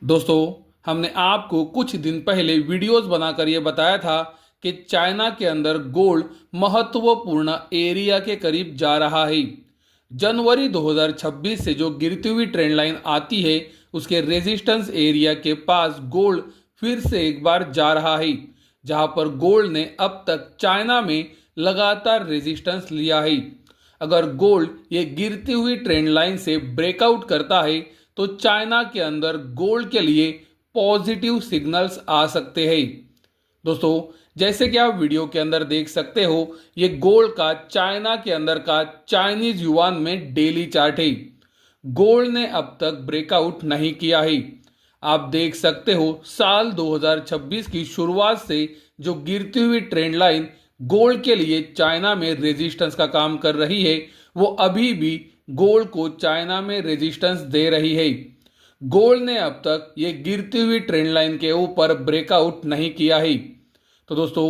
दोस्तों, हमने आपको कुछ दिन पहले वीडियोस बनाकर ये बताया था कि चाइना के अंदर गोल्ड महत्वपूर्ण एरिया के करीब जा रहा है। जनवरी 2026 से जो गिरती हुई ट्रेंड लाइन आती है, उसके रेजिस्टेंस एरिया के पास गोल्ड फिर से एक बार जा रहा है, जहां पर गोल्ड ने अब तक चाइना में लगातार रेजिस्टेंस लिया है। अगर गोल्ड ये गिरती हुई ट्रेंड लाइन से ब्रेकआउट करता है तो चाइना के अंदर गोल्ड के लिए पॉजिटिव सिग्नल्स आ सकते हैं। दोस्तों, जैसे कि आप वीडियो के अंदर देख सकते हो, ये गोल्ड का चाइना के अंदर का चाइनीज युआन में डेली चार्ट है। गोल्ड ने अब तक ब्रेकआउट नहीं किया है। आप देख सकते हो, साल 2026 की शुरुआत से जो गिरती हुई ट्रेंड लाइन गोल्ड के लिए चाइना में रेजिस्टेंस का काम कर रही है, वो अभी भी गोल्ड को चाइना में रेजिस्टेंस दे रही है। गोल्ड ने अब तक ये गिरती हुई ट्रेंड लाइन के ऊपर ब्रेकआउट नहीं किया है। तो दोस्तों,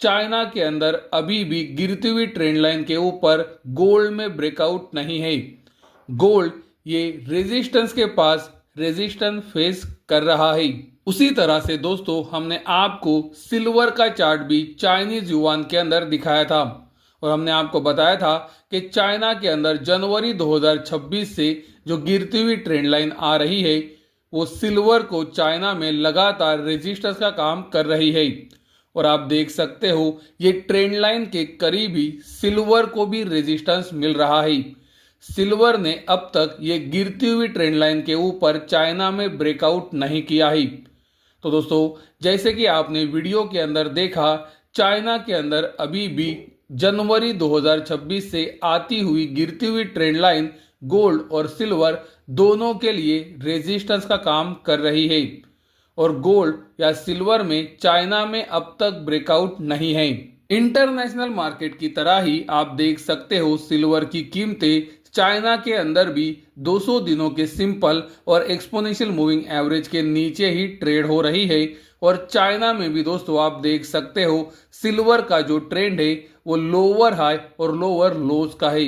चाइना के अंदर अभी भी गिरती हुई ट्रेंड लाइन के ऊपर गोल्ड में ब्रेकआउट नहीं है। गोल्ड ये रेजिस्टेंस के पास रेजिस्टेंस फेस कर रहा है। उसी तरह से दोस्तों, हमने आपको सिल्वर का चार्ट भी चाइनीज युआन के अंदर दिखाया था और हमने आपको बताया था कि चाइना के अंदर जनवरी 2026 से जो गिरती हुई ट्रेंड लाइन आ रही है, वो सिल्वर को चाइना में लगातार रेजिस्टेंस का काम कर रही है। और आप देख सकते हो, ये ट्रेंड लाइन के करीब ही सिल्वर को भी रेजिस्टेंस मिल रहा है। सिल्वर ने अब तक ये गिरती हुई ट्रेंड लाइन के ऊपर चाइना में ब्रेकआउट नहीं किया है। तो दोस्तों, जैसे कि आपने वीडियो के अंदर देखा, चाइना के अंदर अभी भी जनवरी 2026 से आती हुई गिरती हुई ट्रेंड लाइन गोल्ड और सिल्वर दोनों के लिए रेजिस्टेंस का काम कर रही है और गोल्ड या सिल्वर में चाइना में अब तक ब्रेकआउट नहीं है। इंटरनेशनल मार्केट की तरह ही आप देख सकते हो, सिल्वर की कीमतें चाइना के अंदर भी 200 दिनों के सिंपल और एक्सपोनेंशियल मूविंग एवरेज के नीचे ही ट्रेड हो रही है। और चाइना में भी दोस्तों, आप देख सकते हो, सिल्वर का जो ट्रेंड है वो लोअर हाई और लोअर लोज का है।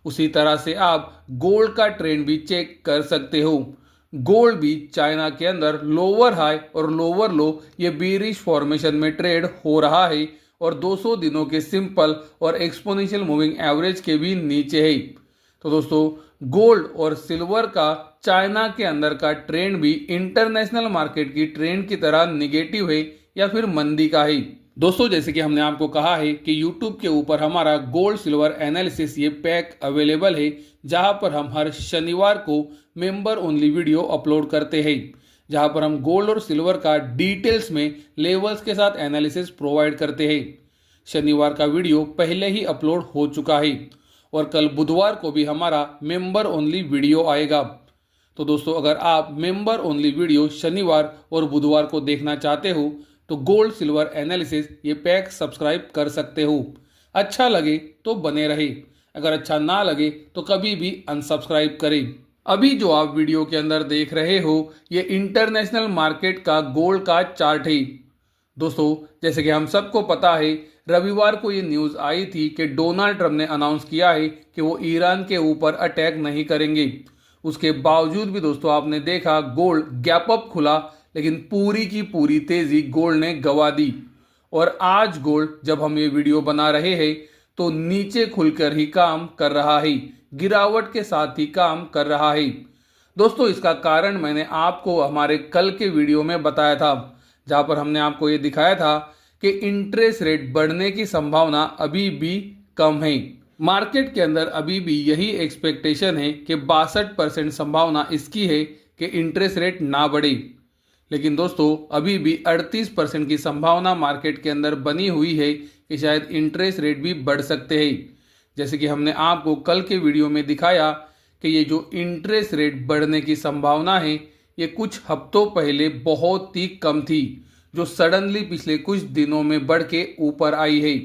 उसी तरह से आप गोल्ड का ट्रेंड भी चेक कर सकते हो। गोल्ड भी चाइना के अंदर लोअर हाई और लोअर लो ये बीरिश फॉर्मेशन में ट्रेड हो रहा है और 200 दिनों के सिंपल और एक्सपोनेंशियल मूविंग एवरेज के भी नीचे है। तो दोस्तों, गोल्ड और सिल्वर का चाइना के अंदर का ट्रेंड भी इंटरनेशनल मार्केट की ट्रेंड की तरह निगेटिव है या फिर मंदी का है। दोस्तों, जैसे कि हमने आपको कहा है कि YouTube के ऊपर हमारा गोल्ड सिल्वर एनालिसिस ये पैक अवेलेबल है, जहां पर हम हर शनिवार को मेंबर ओनली वीडियो अपलोड करते हैं, जहां पर हम गोल्ड और सिल्वर का डिटेल्स में लेवल्स के साथ एनालिसिस प्रोवाइड करते हैं। शनिवार का वीडियो पहले ही अपलोड हो चुका है और कल बुधवार को भी हमारा मेंबर ओनली वीडियो आएगा। तो दोस्तों, अगर आप मेंबर ओनली वीडियो शनिवार और बुधवार को देखना चाहते हो तो गोल्ड सिल्वर एनालिसिस ये पैक सब्सक्राइब कर सकते हो। अच्छा लगे तो बने रहे, अगर अच्छा ना लगे तो कभी भी अनसब्सक्राइब करें। अभी जो आप वीडियो के अंदर देख रहे हो, ये इंटरनेशनल मार्केट का गोल्ड का चार्ट है। दोस्तों, जैसे कि हम सबको पता है, रविवार को ये न्यूज़ आई थी कि डोनाल्ड ट्रंप ने अनाउंस किया है कि वो ईरान के ऊपर अटैक नहीं करेंगे। उसके बावजूद भी दोस्तों, आपने देखा गोल्ड गैप अप खुला, लेकिन पूरी की पूरी तेजी गोल्ड ने गवा दी। और आज गोल्ड, जब हम ये वीडियो बना रहे हैं, तो नीचे खुलकर ही काम कर रहा है, गिरावट के साथ ही काम कर रहा है। दोस्तों, इसका कारण मैंने आपको हमारे कल के वीडियो में बताया था, जहां पर हमने आपको ये दिखाया था कि इंटरेस्ट रेट बढ़ने की संभावना अभी भी कम है। मार्केट के अंदर अभी भी यही एक्सपेक्टेशन है कि 62% संभावना इसकी है कि इंटरेस्ट रेट ना बढ़े। लेकिन दोस्तों, अभी भी 38% की संभावना मार्केट के अंदर बनी हुई है कि शायद इंटरेस्ट रेट भी बढ़ सकते हैं। जैसे कि हमने आपको कल के वीडियो में दिखाया कि ये जो इंटरेस्ट रेट बढ़ने की संभावना है, ये कुछ हफ्तों पहले बहुत ही कम थी, जो सडनली पिछले कुछ दिनों में बढ़ के ऊपर आई है।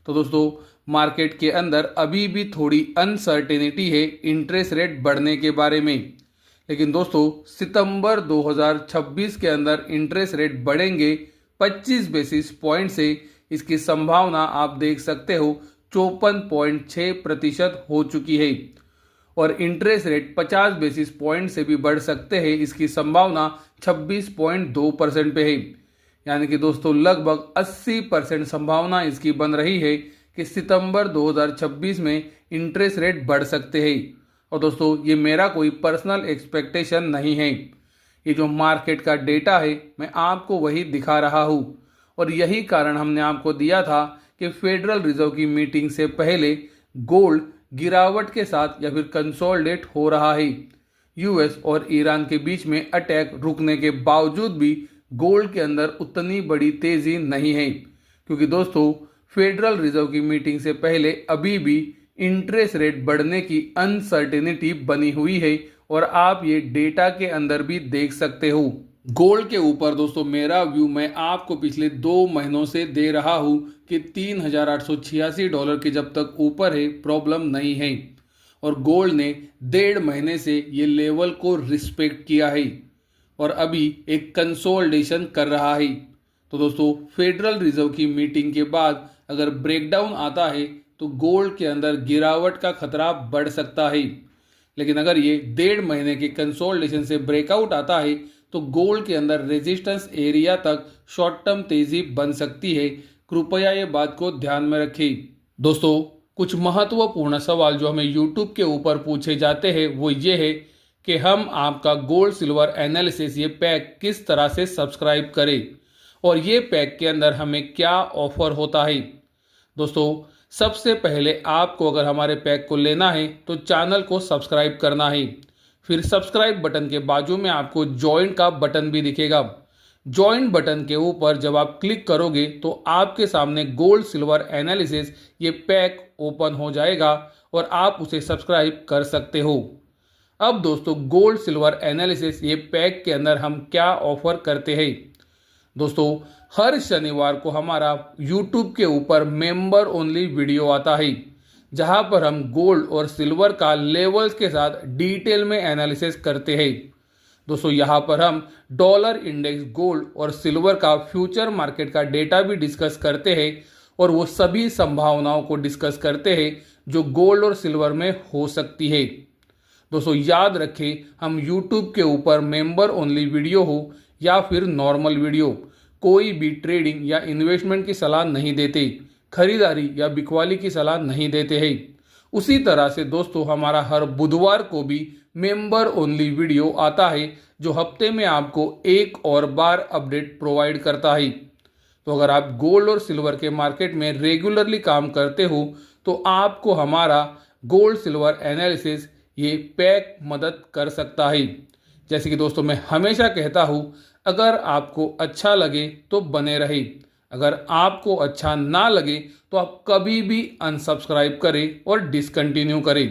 तो दोस्तों, मार्केट के अंदर अभी भी थोड़ी अनसर्टेनिटी है इंटरेस्ट रेट बढ़ने के बारे में। लेकिन दोस्तों, सितंबर 2026 के अंदर इंटरेस्ट रेट बढ़ेंगे 25 बेसिस पॉइंट से। इसकी संभावना आप देख सकते हो 54.6% हो चुकी है। और इंटरेस्ट रेट 50 बेसिस पॉइंट से भी बढ़ सकते हैं, इसकी संभावना 26.2% पे है। यानी कि दोस्तों लगभग 80% संभावना इसकी बन रही है कि सितंबर 2026 में इंटरेस्ट रेट बढ़ सकते हैं। और दोस्तों ये मेरा कोई पर्सनल एक्सपेक्टेशन नहीं है, ये जो मार्केट का डेटा है मैं आपको वही दिखा रहा हूँ। और यही कारण हमने आपको दिया था कि फेडरल रिजर्व की मीटिंग से पहले गोल्ड गिरावट के साथ या फिर कंसोलिडेट हो रहा है। यूएस और ईरान के बीच में अटैक रुकने के बावजूद भी गोल्ड के अंदर उतनी बड़ी तेजी नहीं है, क्योंकि दोस्तों फेडरल रिजर्व की मीटिंग से पहले अभी भी इंटरेस्ट रेट बढ़ने की अनसर्टेनिटी बनी हुई है और आप ये डेटा के अंदर भी देख सकते हो। गोल्ड के ऊपर दोस्तों मेरा व्यू मैं आपको पिछले 2 महीनों से दे रहा हूं कि $3,886 के जब तक ऊपर है प्रॉब्लम नहीं है, और गोल्ड ने 1.5 महीने से ये लेवल को रिस्पेक्ट किया है और अभी एक कंसोलिडेशन कर रहा है। तो दोस्तों फेडरल रिजर्व की मीटिंग के बाद अगर ब्रेकडाउन आता है तो गोल्ड के अंदर गिरावट का खतरा बढ़ सकता है, लेकिन अगर ये 1.5 महीने के कंसोलिडेशन से ब्रेकआउट आता है तो गोल्ड के अंदर रेजिस्टेंस एरिया तक शॉर्ट टर्म तेजी बन सकती है। कृपया ये बात को ध्यान में रखें। दोस्तों कुछ महत्वपूर्ण सवाल जो हमें यूट्यूब के ऊपर पूछे जाते हैं वो ये है कि हम आपका गोल्ड सिल्वर एनालिसिस ये पैक किस तरह से सब्सक्राइब करें और ये पैक के अंदर हमें क्या ऑफर होता है। दोस्तों सबसे पहले आपको अगर हमारे पैक को लेना है तो चैनल को सब्सक्राइब करना है, फिर सब्सक्राइब बटन के बाजू में आपको ज्वाइन का बटन भी दिखेगा। ज्वाइन बटन के ऊपर जब आप क्लिक करोगे तो आपके सामने गोल्ड सिल्वर एनालिसिस ये पैक ओपन हो जाएगा और आप उसे सब्सक्राइब कर सकते हो। अब दोस्तों गोल्ड सिल्वर एनालिसिस ये पैक के अंदर हम क्या ऑफर करते हैं। दोस्तों हर शनिवार को हमारा YouTube के ऊपर मेंबर ओनली वीडियो आता है, जहां पर हम गोल्ड और सिल्वर का लेवल्स के साथ डिटेल में एनालिसिस करते हैं। दोस्तों यहां पर हम डॉलर इंडेक्स गोल्ड और सिल्वर का फ्यूचर मार्केट का डेटा भी डिस्कस करते हैं और वो सभी संभावनाओं को डिस्कस करते हैं जो गोल्ड और सिल्वर में हो सकती है। दोस्तों याद रखें, हम YouTube के ऊपर मेंबर ओनली वीडियो हो या फिर नॉर्मल वीडियो, कोई भी ट्रेडिंग या इन्वेस्टमेंट की सलाह नहीं देते, खरीदारी या बिकवाली की सलाह नहीं देते हैं। उसी तरह से दोस्तों हमारा हर बुधवार को भी मेंबर ओनली वीडियो आता है जो हफ्ते में आपको एक और बार अपडेट प्रोवाइड करता है। तो अगर आप गोल्ड और सिल्वर के मार्केट में रेगुलरली काम करते हो तो आपको हमारा गोल्ड सिल्वर एनालिसिस ये पैक मदद कर सकता है। जैसे कि दोस्तों मैं हमेशा कहता हूँ, अगर आपको अच्छा लगे तो बने रहे, अगर आपको अच्छा ना लगे तो आप कभी भी अनसब्सक्राइब करें और डिसकंटिन्यू करें।